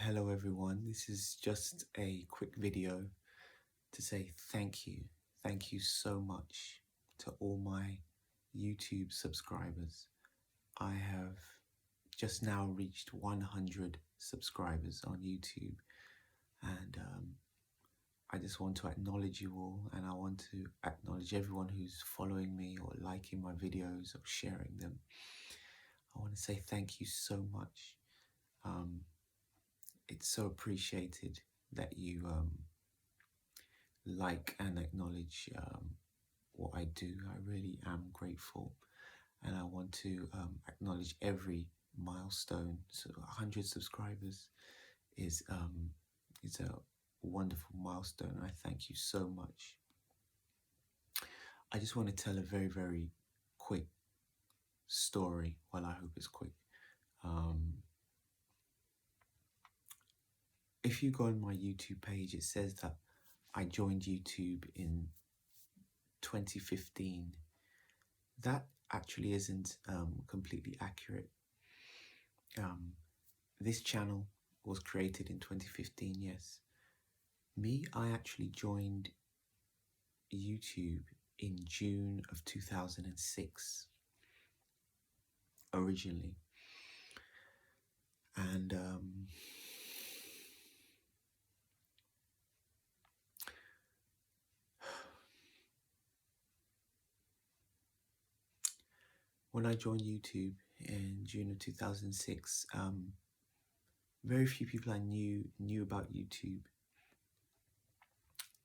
Hello everyone, this is just a quick video to say thank you. Thank you so much to all my YouTube subscribers. I have just now reached 100 subscribers on YouTube, and I just want to acknowledge you all, and I want to acknowledge everyone who's following me or liking my videos or sharing them. I want to say thank you so much. It's so appreciated that you like and acknowledge what I do. I really am grateful, and I want to acknowledge every milestone. So 100 subscribers is a wonderful milestone. I thank you so much. I just want to tell a very quick story. Well, I hope it's quick. If you go on my YouTube page, it says that I joined YouTube in 2015. That actually isn't completely accurate. This channel was created in 2015, yes. I actually joined YouTube in June of 2006 originally. And when I joined YouTube in June of 2006, very few people I knew about YouTube.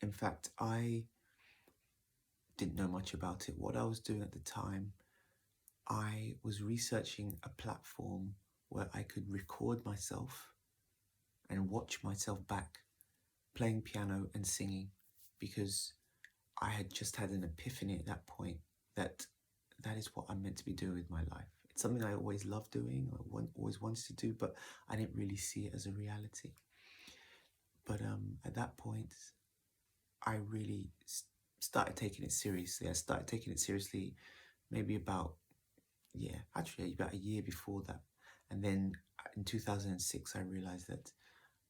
In fact, I didn't know much about it. What I was doing at the time, I was researching a platform where I could record myself and watch myself back playing piano and singing, because I had just had an epiphany at that point that is what I'm meant to be doing with my life. It's something I always loved doing, always wanted to do, but I didn't really see it as a reality. But at that point, I really started taking it seriously. I started taking it seriously maybe about a year before that. And then in 2006, I realized that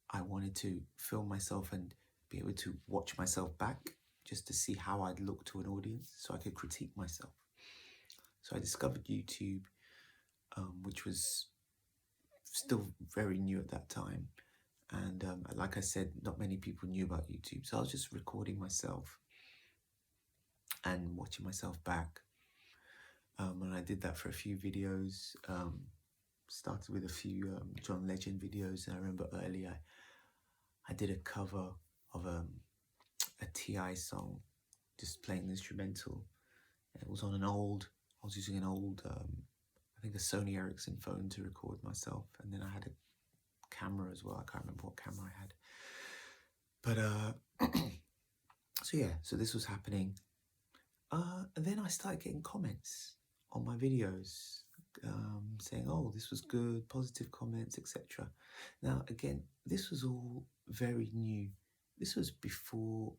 I wanted to film myself and be able to watch myself back just to see how I'd look to an audience so I could critique myself. So I discovered YouTube, which was still very new at that time. And like I said, not many people knew about YouTube. So I was just recording myself and watching myself back. And I did that for a few videos. Started with a few John Legend videos. And I remember earlier I did a cover of a T.I. song, just playing the instrumental. And it was on I was using an old, I think a Sony Ericsson phone to record myself. And then I had a camera as well. I can't remember what camera I had. But, so this was happening. And then I started getting comments on my videos saying, oh, this was good, positive comments, etc. Now, again, this was all very new. This was before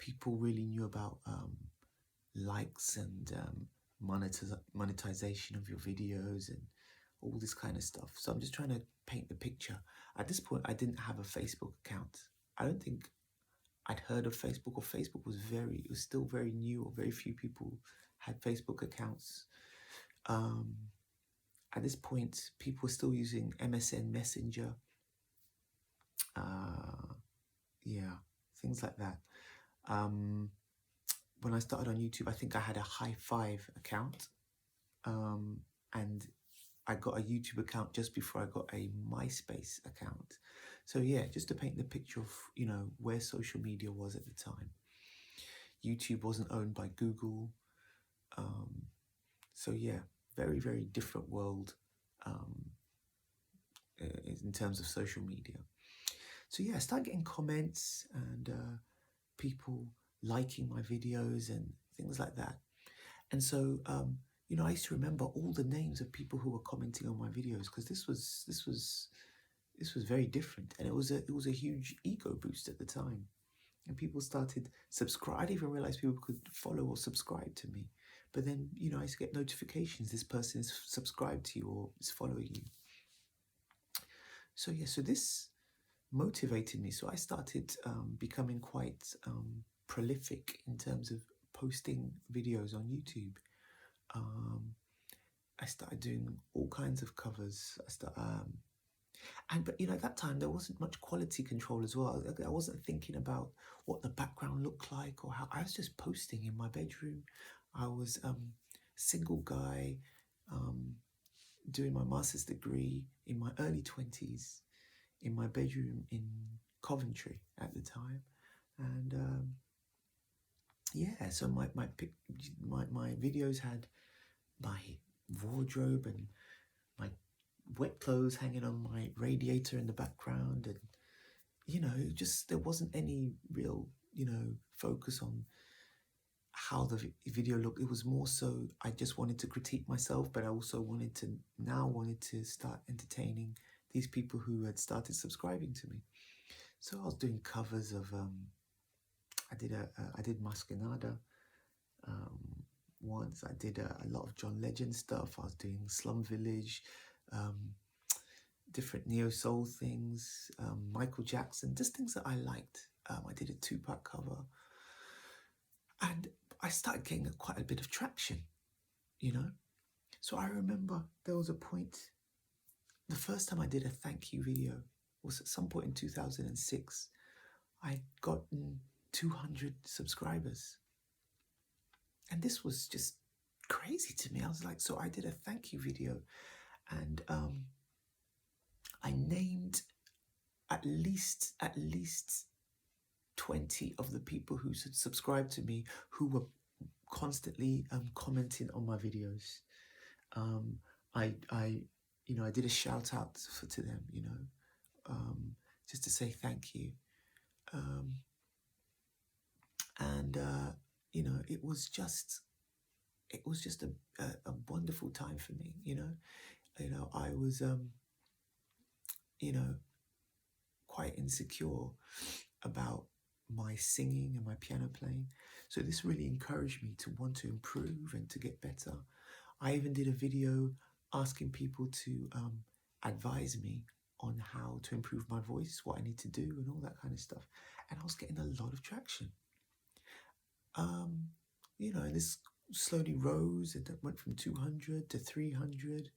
people really knew about likes and monetization of your videos and all this kind of stuff. So I'm just trying to paint the picture. At this point, I didn't have a Facebook account. I don't think I'd heard of Facebook, or Facebook was still very new, or very few people had Facebook accounts. At this point, people were still using MSN Messenger. Things like that. When I started on YouTube, I think I had a High Five account, and I got a YouTube account just before I got a MySpace account. So yeah, just to paint the picture of, where social media was at the time. YouTube wasn't owned by Google. So yeah, very different world in terms of social media. So yeah, I started getting comments and people liking my videos and things like that. And so, I used to remember all the names of people who were commenting on my videos, because this was very different, and it was a huge ego boost at the time. And people started subscribe. I didn't even realize people could follow or subscribe to me. But then, I used to get notifications. This person is subscribed to you or is following you. So yeah, so this motivated me. So I started becoming quite prolific in terms of posting videos on YouTube. Um, I started doing all kinds of covers. But at that time there wasn't much quality control as well. I wasn't thinking about what the background looked like or how. I was just posting in my bedroom. I was single guy, um, doing my master's degree in my early 20s in my bedroom in Coventry at the time, and yeah, so my videos had my wardrobe and my wet clothes hanging on my radiator in the background, and just there wasn't any real focus on how the video looked. It was more so I just wanted to critique myself, but I also wanted to start entertaining these people who had started subscribing to me. So I was doing covers of I did Masquerade once. I did a lot of John Legend stuff. I was doing Slum Village, different neo soul things, Michael Jackson, just things that I liked. I did a Tupac cover, and I started getting quite a bit of traction, So I remember there was a point. The first time I did a thank you video was at some point in 2006. I'd gotten 200 subscribers. And this was just crazy to me. I was like, so I did a thank you video, and I named at least 20 of the people who subscribed to me who were constantly commenting on my videos. I did a shout out to them, just to say thank you. It was just a wonderful time for me. I was quite insecure about my singing and my piano playing, so this really encouraged me to want to improve and to get better. I even did a video asking people to advise me on how to improve my voice, what I need to do, and all that kind of stuff. And I was getting a lot of traction. And this slowly rose, and it went from 200 to 300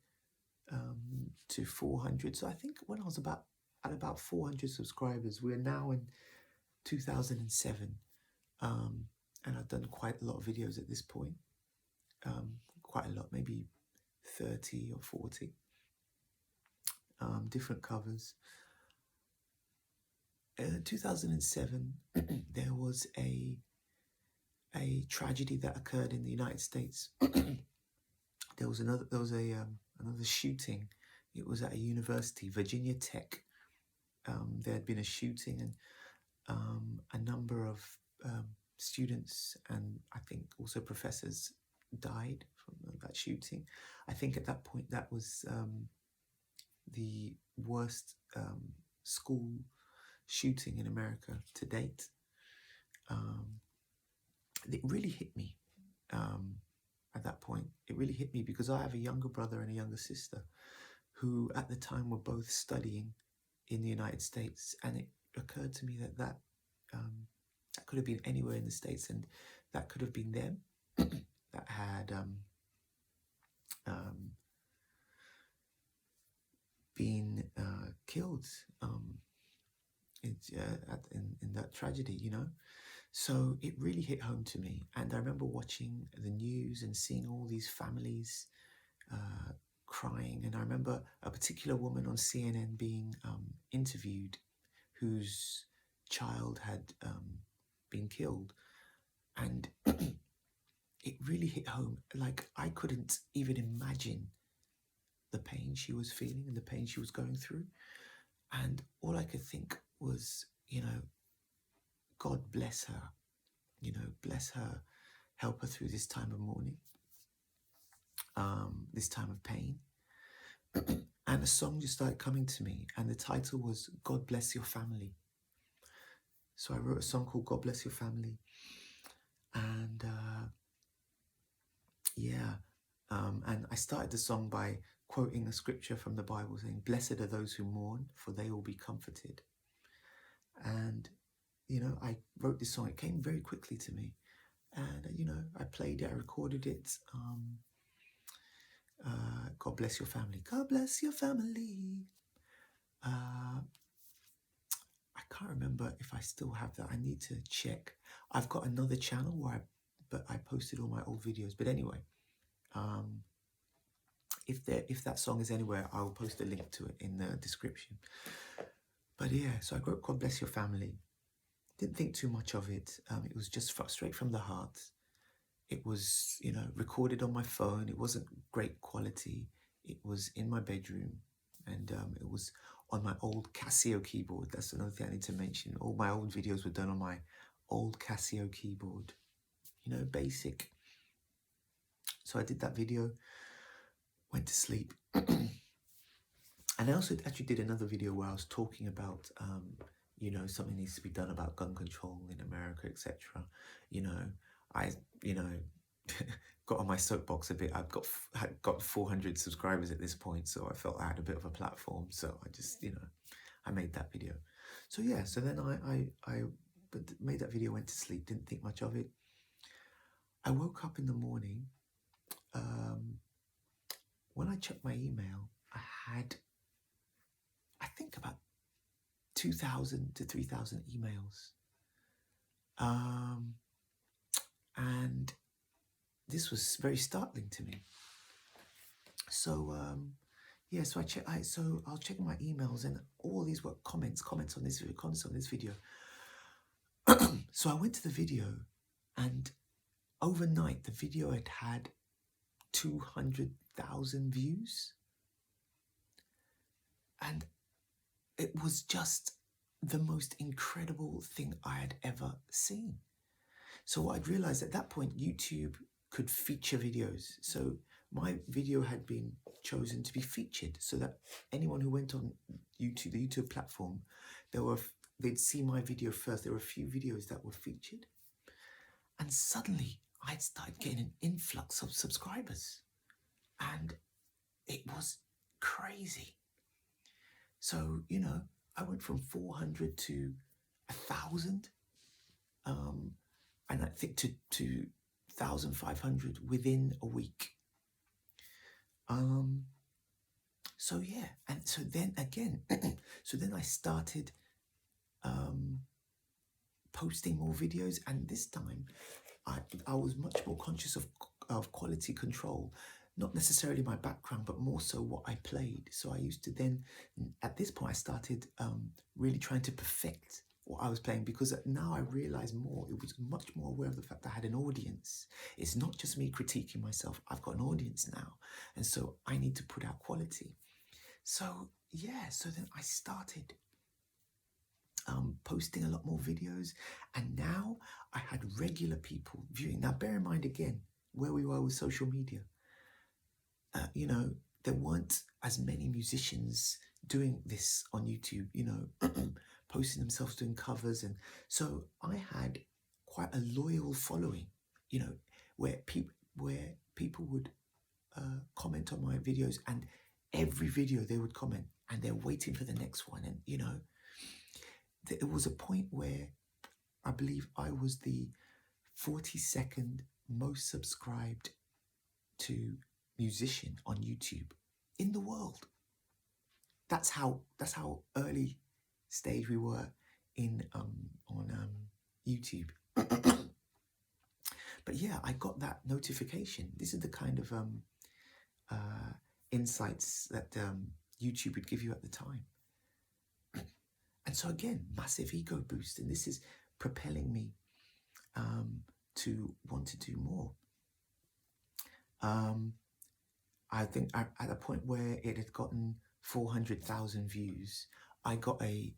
to 400. So I think when I was at about 400 subscribers, we're now in 2007. And I've done quite a lot of videos at this point. Quite a lot, maybe 30 or 40 different covers. In 2007, there was a tragedy that occurred in the United States. There was another shooting. It was at a university, Virginia Tech. There had been a shooting, and a number of students and I think also professors died from that shooting. I think at that point that was the worst school shooting in America to date. It really hit me at that point. It really hit me because I have a younger brother and a younger sister who at the time were both studying in the United States, and it occurred to me that could have been anywhere in the States, and that could have been them that had been killed in that tragedy, So it really hit home to me. And I remember watching the news and seeing all these families crying. And I remember a particular woman on CNN being interviewed whose child had been killed. And it really hit home. Like, I couldn't even imagine the pain she was feeling and the pain she was going through. And all I could think was, God bless her, bless her, help her through this time of mourning, this time of pain. And a song just started coming to me, and the title was God Bless Your Family. So I wrote a song called God Bless Your Family. And and I started the song by quoting a scripture from the Bible saying, "Blessed are those who mourn, for they will be comforted." And, you know, I wrote this song. It came very quickly to me. And, you know, I played it, I recorded it. God bless your family. God bless your family. I can't remember if I still have that. I need to check. I've got another channel where I posted all my old videos. But anyway, if that song is anywhere, I'll post a link to it in the description. But yeah, so I wrote God Bless Your Family. Didn't think too much of it. It was just straight from the heart. It was, you know, recorded on my phone. It wasn't great quality. It was in my bedroom, and it was on my old Casio keyboard. That's another thing I need to mention. All my old videos were done on my old Casio keyboard. You know, basic. So I did that video, went to sleep. And I also actually did another video where I was talking about, you know, something needs to be done about gun control in America, etc. You know, I got on my soapbox a bit. I've got 400 subscribers at this point, so I felt I had a bit of a platform. So I just, you know, I made that video. So yeah, so then I made that video, went to sleep, didn't think much of it. I woke up in the morning. When I checked my email, I had, I think, about 2,000 to 3,000 emails. And this was very startling to me. So, yeah, so I was checking my emails, and all these were comments on this video. So I went to the video, and overnight the video had 200,000 views. And it was just the most incredible thing I had ever seen. So what I'd realized at that point, YouTube could feature videos. So my video had been chosen to be featured, so that anyone who went on YouTube, the YouTube platform, they'd see my video first. There were a few videos that were featured. And suddenly I'd started getting an influx of subscribers. And it was crazy. So, you know, I went from 400 to 1,000, and I think to 1,500 within a week. So yeah, and so then again, so then I started posting more videos, and this time I was much more conscious of quality control. Not necessarily my background, but more so what I played. So I used to then, at this point, I started really trying to perfect what I was playing, because now I realize more. It was much more aware of the fact that I had an audience. It's not just me critiquing myself. I've got an audience now. And so I need to put out quality. So yeah, so then I started posting a lot more videos, and now I had regular people viewing. Now bear in mind again, where we were with social media. You know, there weren't as many musicians doing this on YouTube, you know, posting themselves doing covers. And so I had quite a loyal following, you know, where people would comment on my videos, and every video they would comment, and they're waiting for the next one. And, you know, it was a point where I believe I was the 42nd most subscribed to musician on YouTube in the world. That's how early stage we were in on YouTube. But yeah, I got that notification. This is the kind of insights that YouTube would give you at the time. And so again, massive ego boost, and this is propelling me to want to do more. I think at a point where it had gotten 400,000 views, I got I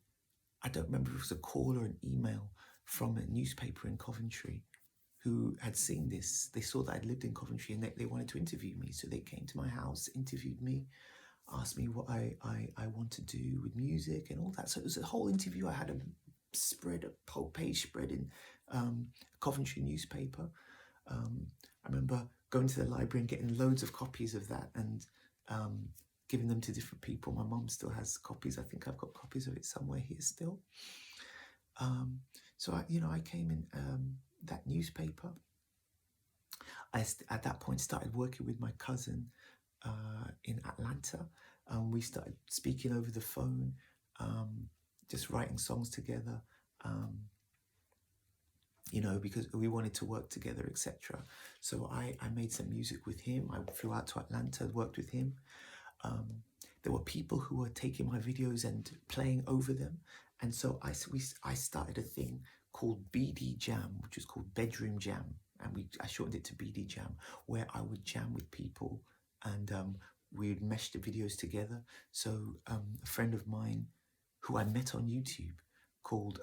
don't remember if it was a call or an email from a newspaper in Coventry who had seen this. They saw that I'd lived in Coventry, and they wanted to interview me. So they came to my house, interviewed me, asked me what I want to do with music and all that. So it was a whole interview. I had a whole page spread in Coventry newspaper. I remember going to the library and getting loads of copies of that, and giving them to different people. My mum still has copies. I think I've got copies of it somewhere here still. So I came in that newspaper. At that point started working with my cousin in Atlanta. We started speaking over the phone, just writing songs together. Because we wanted to work together, etc. So I made some music with him. I flew out to Atlanta, worked with him. There were people who were taking my videos and playing over them. And so I started a thing called BD Jam, which was called Bedroom Jam. And I shortened it to BD Jam, where I would jam with people and we'd mesh the videos together. So a friend of mine who I met on YouTube called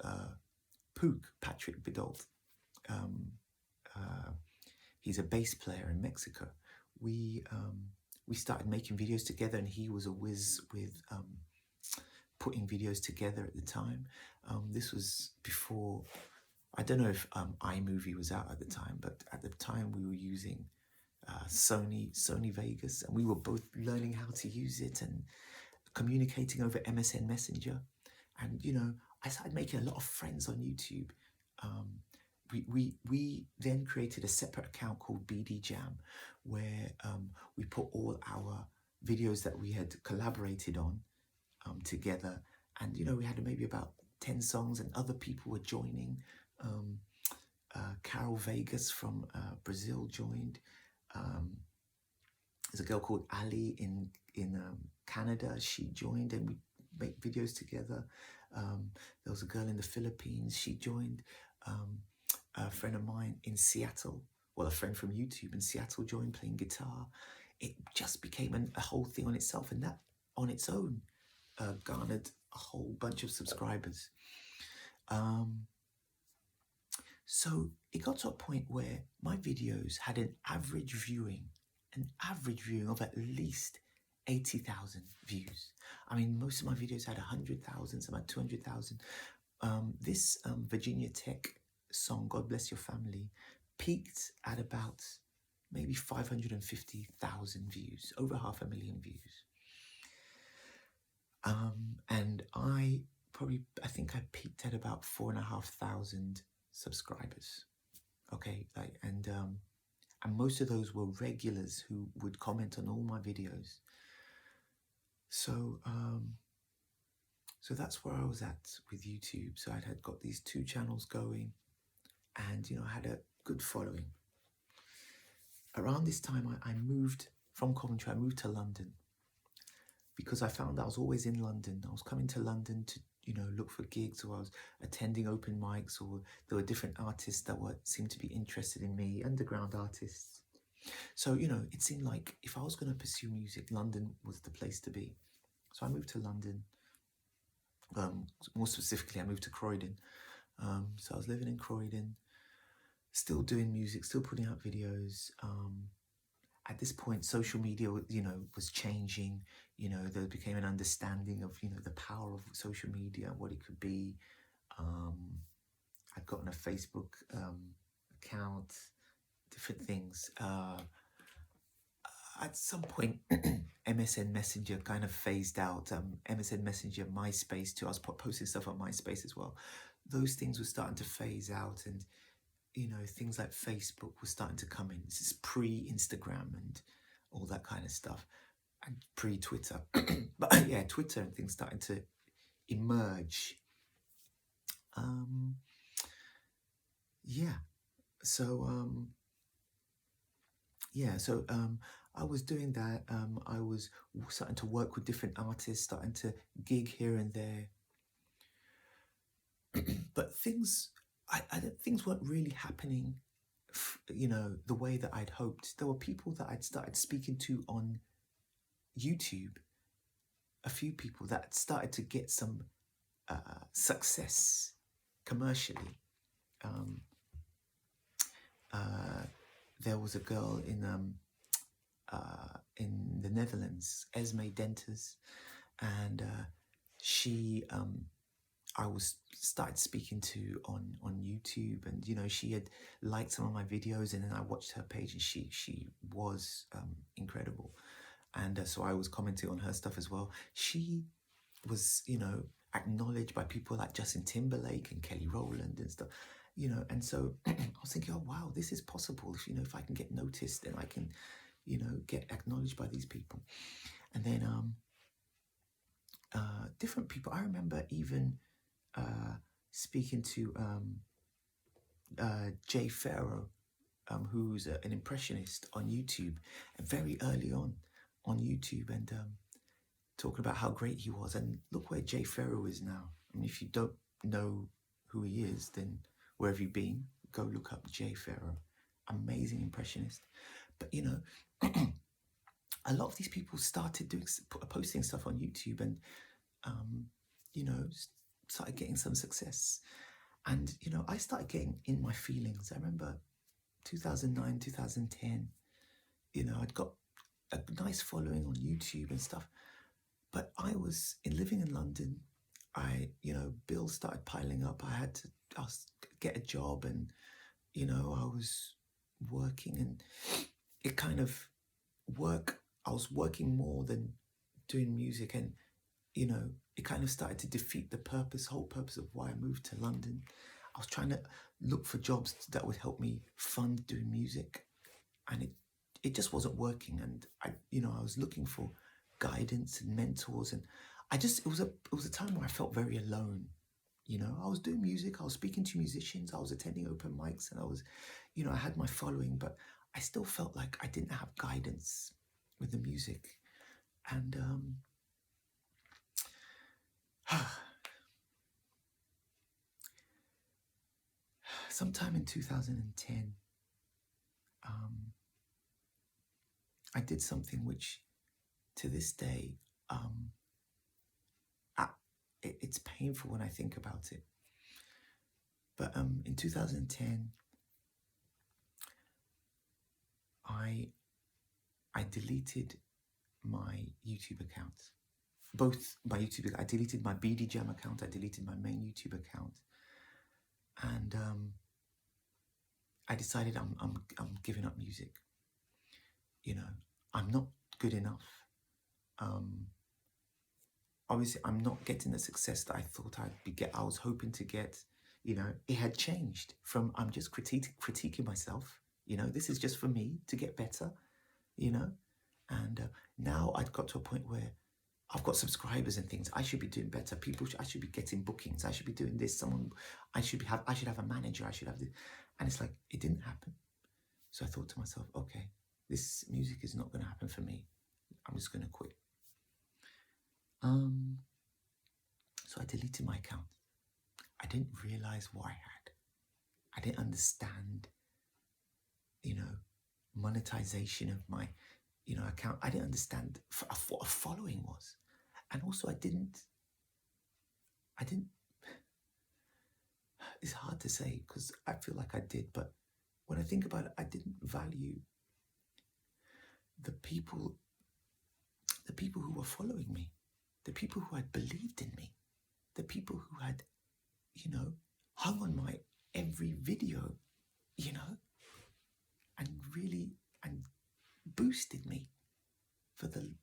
Pook, Patrick Bidolt, he's a bass player in Mexico. We started making videos together, and he was a whiz with putting videos together at the time. This was before, I don't know if iMovie was out at the time, but at the time we were using Sony Vegas, and we were both learning how to use it and communicating over MSN Messenger. And I started making a lot of friends on YouTube. We then created a separate account called BD Jam, where we put all our videos that we had collaborated on together. And we had maybe about 10 songs, and other people were joining. Carol Vegas from Brazil joined. There's a girl called Ali in Canada. She joined, and we make videos together. There was a girl in the Philippines. She joined. A friend of mine in Seattle, well, a friend from YouTube in Seattle joined, playing guitar. It just became a whole thing on itself, and that on its own garnered a whole bunch of subscribers. So it got to a point where my videos had an average viewing of at least 80,000 views. I mean, most of my videos had 100,000, some had 200,000. This Virginia Tech song, God Bless Your Family, peaked at about maybe 550,000 views, over 500,000 views. And I think I peaked at about 4,500 subscribers. Okay, and most of those were regulars who would comment on all my videos. So that's where I was at with YouTube. So I had got these 2 channels going, and I had a good following. Around this time, I moved from Coventry. I moved to London because I found I was always in London. I was coming to London to look for gigs, or I was attending open mics, or there were different artists that seemed to be interested in me, underground artists. So it seemed like if I was going to pursue music, London was the place to be. So I moved to London. More specifically, I moved to Croydon. So I was living in Croydon, still doing music, still putting out videos. At this point, social media, was changing. There became an understanding of, the power of social media and what it could be. I'd gotten a Facebook account, different things. At some point, MSN Messenger kind of phased out. MSN Messenger, MySpace too. I was posting stuff on MySpace as well. Those things were starting to phase out, and things like Facebook were starting to come in. This is pre-Instagram and all that kind of stuff, and pre-Twitter. But yeah, Twitter and things starting to emerge. So I was doing that. I was starting to work with different artists, starting to gig here and there. But things weren't really happening, the way that I'd hoped. There were people that I'd started speaking to on YouTube, a few people that had started to get some success commercially. There was a girl in the Netherlands, Esme Denters, and she I was started speaking to on YouTube, and she had liked some of my videos, and then I watched her page, and she was incredible. And so I was commenting on her stuff as well. She was, acknowledged by people like Justin Timberlake and Kelly Rowland and stuff, and so I was thinking, oh wow, this is possible. If I can get noticed, then I can, get acknowledged by these people. And then different people. I remember even speaking to Jay Farrow, who's an impressionist on YouTube, very early on YouTube, and talking about how great he was. And look where Jay Farrow is now. I mean, if you don't know who he is, then where have you been? Go look up Jay Farrow. Amazing impressionist. But, a lot of these people started posting stuff on YouTube and, started getting some success. And, I started getting in my feelings. I remember 2009, 2010, I'd got a nice following on YouTube and stuff. But I was living in London. Bills started piling up. I had to get a job, and, I was working, and it kind of I was working more than doing music, and, it kind of started to defeat the whole purpose of why I moved to London. I was trying to look for jobs that would help me fund doing music, and it just wasn't working. And I was looking for guidance and mentors, and it was a time where I felt very alone. I was doing music, I was speaking to musicians, I was attending open mics, and I was, I had my following, but I still felt like I didn't have guidance with the music. And sometime in 2010, I did something which, to this day, it's painful when I think about it. But in 2010, I deleted my YouTube accounts. Both my YouTube, I deleted my BD Jam account, I deleted my main YouTube account, and I decided I'm giving up music. I'm not good enough. Obviously, I'm not getting the success that I thought I was hoping to get. It had changed from I'm just critiquing myself. This is just for me to get better. And now I'd got to a point where I've got subscribers and things. I should be doing better. I should be getting bookings. I should be doing this. I should have a manager. I should have this. And it's like, it didn't happen. So I thought to myself, okay, this music is not going to happen for me. I'm just going to quit. So I deleted my account. I didn't realize what I had. I didn't understand, monetization of my, account. I didn't understand what a following was. And also I didn't, it's hard to say because I feel like I did, but when I think about it, I didn't value the people who were following me, the people who had believed in me, the people who had, hung on my every video, and really, and boosted me for the,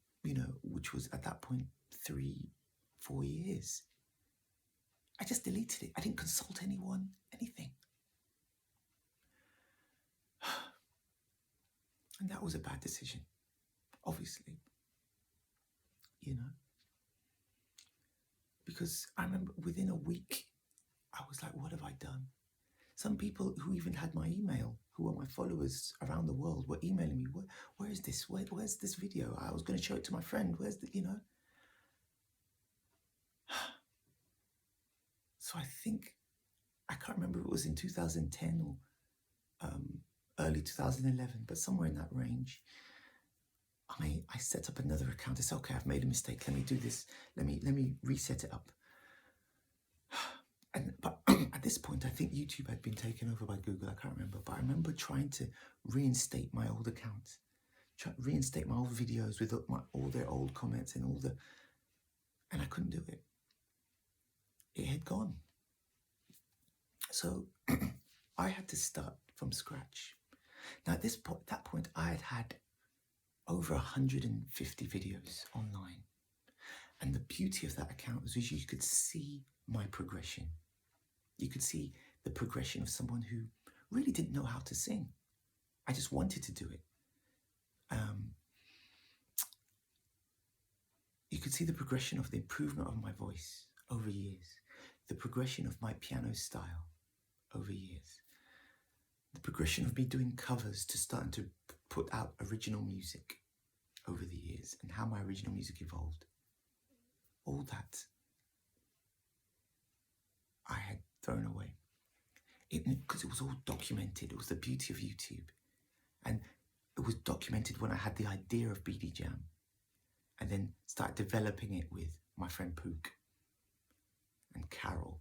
which was at that point 3-4 years. I just deleted it. I didn't consult anyone, anything. And that was a bad decision, obviously, because I remember within a week, I was like, what have I done? Some people who even had my email, who were my followers around the world, were emailing me, where is this? Where's this video? I was going to show it to my friend. Where's the, So I think, I can't remember if it was in 2010 or early 2011, but somewhere in that range, I set up another account. I said, okay, I've made a mistake. Let me do this. Let me reset it up. But at this point, I think YouTube had been taken over by Google. I can't remember, but I remember trying to reinstate my old account, reinstate my old videos with all their old comments and and I couldn't do it. It had gone. So I had to start from scratch. Now at that point, I had over 150 videos online. And the beauty of that account was you could see my progression. You could see the progression of someone who really didn't know how to sing. I just wanted to do it. You could see the progression of the improvement of my voice over years, the progression of my piano style over years, the progression of me doing covers to starting to put out original music over the years, and how my original music evolved. All that I had thrown away because it was all documented. It was the beauty of YouTube. And it was documented when I had the idea of BD Jam, and then started developing it with my friend Pook and Carol.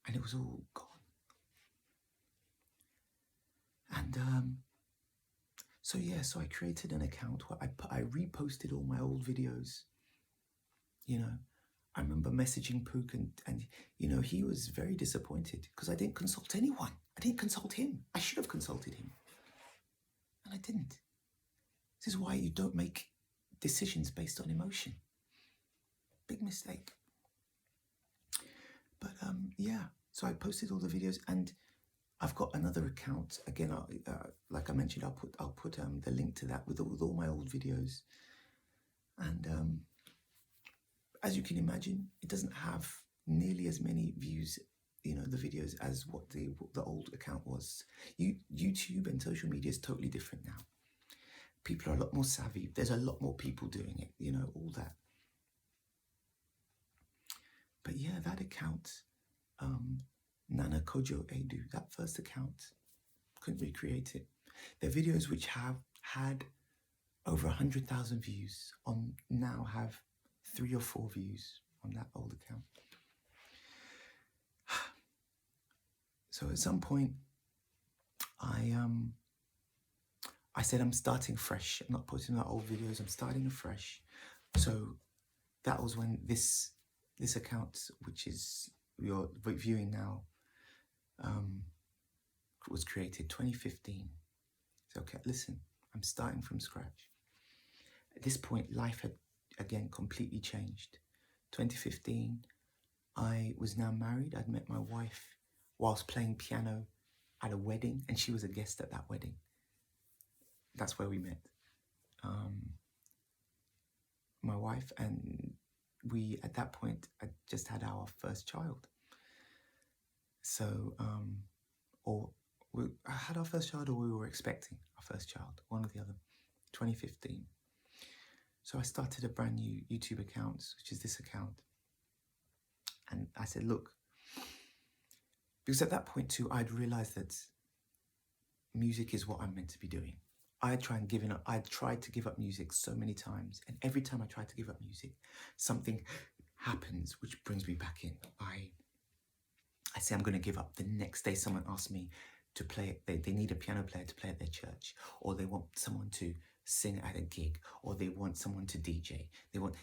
And it was all gone. And so I created an account where I reposted all my old videos. I remember messaging Pook and he was very disappointed because I didn't consult anyone. I didn't consult him. I should have consulted him. And I didn't. This is why you don't make decisions based on emotion. Big mistake. But so I posted all the videos, and I've got another account. Again, like I mentioned, I'll put the link to that with all my old videos. And as you can imagine, it doesn't have nearly as many views, the videos, as what the old account was. YouTube and social media is totally different now. People are a lot more savvy. There's a lot more people doing it, all that. But yeah, that account, Nana Kojo Edu, that first account, couldn't recreate it. There are videos which have had over 100,000 views now have 3 or 4 views on that old account. So at some point, I said I'm starting fresh. I'm not putting out old videos. I'm starting afresh. So that was when this account, which is you're viewing now, was created 2015. So okay, listen, I'm starting from scratch. At this point, life had again completely changed. 2015, I was now married. I'd met my wife whilst playing piano at a wedding, and she was a guest at that wedding. That's where we met. My wife, and we, at that point, had just had our first child. So, I had our first child, or we were expecting our first child, one or the other, 2015. So I started a brand new YouTube account, which is this account. And I said, look, because at that point too, I'd realized that music is what I'm meant to be doing. I tried to give up music so many times. And every time I tried to give up music, something happens which brings me back in. I say I'm going to give up. The next day, someone asks me to play it. They need a piano player to play at their church, or they want someone to sing at a gig, or they want someone to DJ.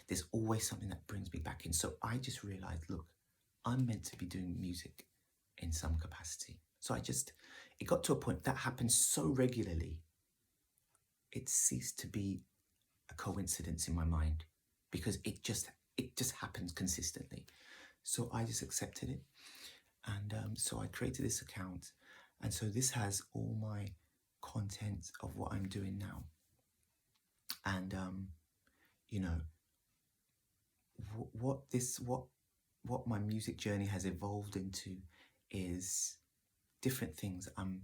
There's always something that brings me back in. So I just realized, look, I'm meant to be doing music in some capacity. So it got to a point that happened so regularly, it ceased to be a coincidence in my mind, because it just happens consistently. So I just accepted it. And so I created this account. And so this has all my content of what I'm doing now. And, what my music journey has evolved into is different things. I'm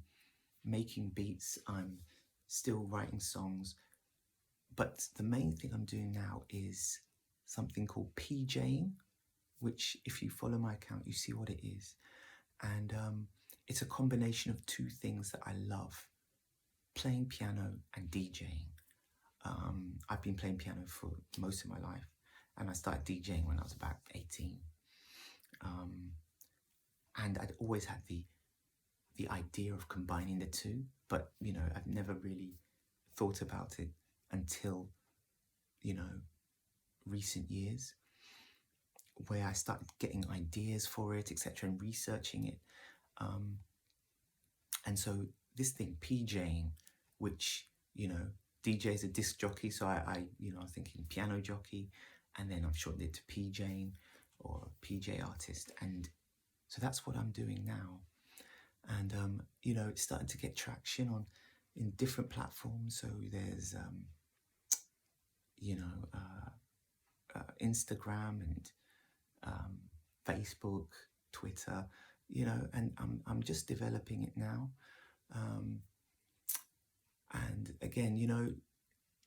making beats. I'm still writing songs. But the main thing I'm doing now is something called PJing, which if you follow my account, you see what it is. And it's a combination of 2 things that I love: playing piano and DJing. I've been playing piano for most of my life, and I started DJing when I was about 18. And I'd always had the idea of combining the 2, but I've never really thought about it until recent years, where I started getting ideas for it, etc., and researching it. And so this thing, PJing, which, you know, DJ is a disc jockey. So I was thinking piano jockey, and then I've shortened it to PJing or PJ artist. And so that's what I'm doing now. And, it's starting to get traction in different platforms. So there's, Instagram and Facebook, Twitter, and I'm just developing it now. And again,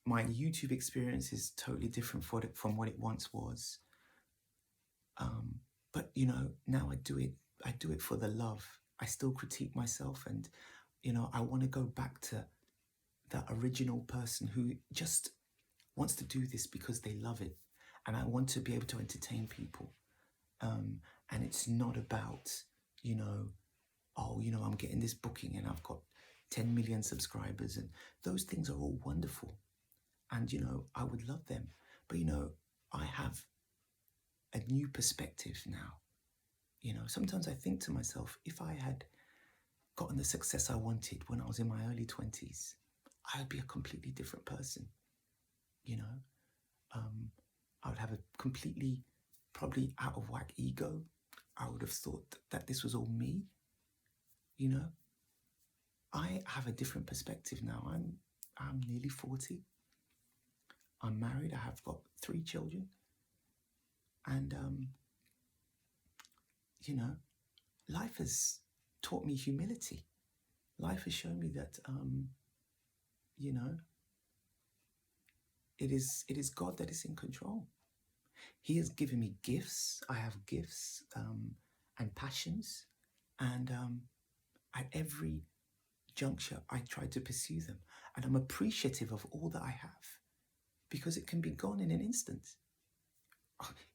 my YouTube experience is totally different from what it once was. But now I do it for the love. I still critique myself, and I want to go back to that original person who just wants to do this because they love it, and I want to be able to entertain people. And it's not about I'm getting this booking and I've got 10 million subscribers, and those things are all wonderful, and I would love them, but I have a new perspective now. Sometimes I think to myself, if I had gotten the success I wanted when I was in my early 20s, I would be a completely different person. I would have a completely, probably out of whack ego. I would have thought that this was all me. I have a different perspective now. I'm nearly 40. I'm married. I have got 3 children. And, life has taught me humility. Life has shown me that, it is God that is in control. He has given me gifts. I have gifts and passions. And at every juncture, I try to pursue them. And I'm appreciative of all that I have, because it can be gone in an instant,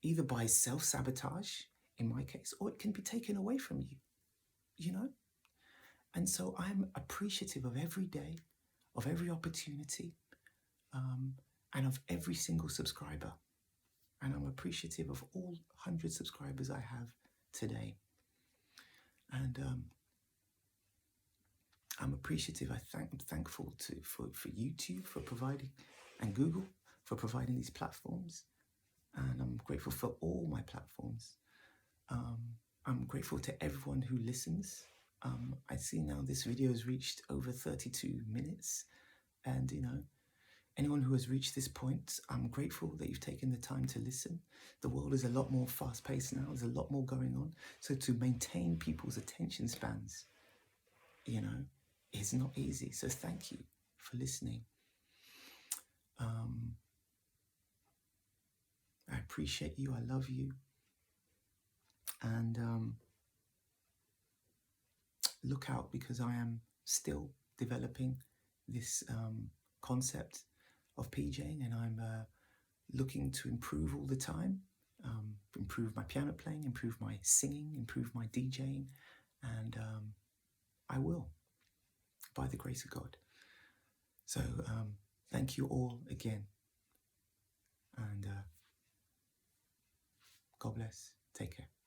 either by self-sabotage, in my case, or it can be taken away from you, And so I'm appreciative of every day, of every opportunity, and of every single subscriber. And I'm appreciative of all 100 subscribers I have today. And I'm appreciative. I'm thankful for YouTube for providing, and Google for providing these platforms. And I'm grateful for all my platforms. I'm grateful to everyone who listens. I see now this video has reached over 32 minutes. And, anyone who has reached this point, I'm grateful that you've taken the time to listen. The world is a lot more fast-paced now. There's a lot more going on. So to maintain people's attention spans, is not easy. So thank you for listening. I appreciate you. I love you. And look out, because I am still developing this concept of PJing, and I'm looking to improve all the time, improve my piano playing, improve my singing, improve my DJing, and I will, by the grace of God. So thank you all again, and God bless. Take care.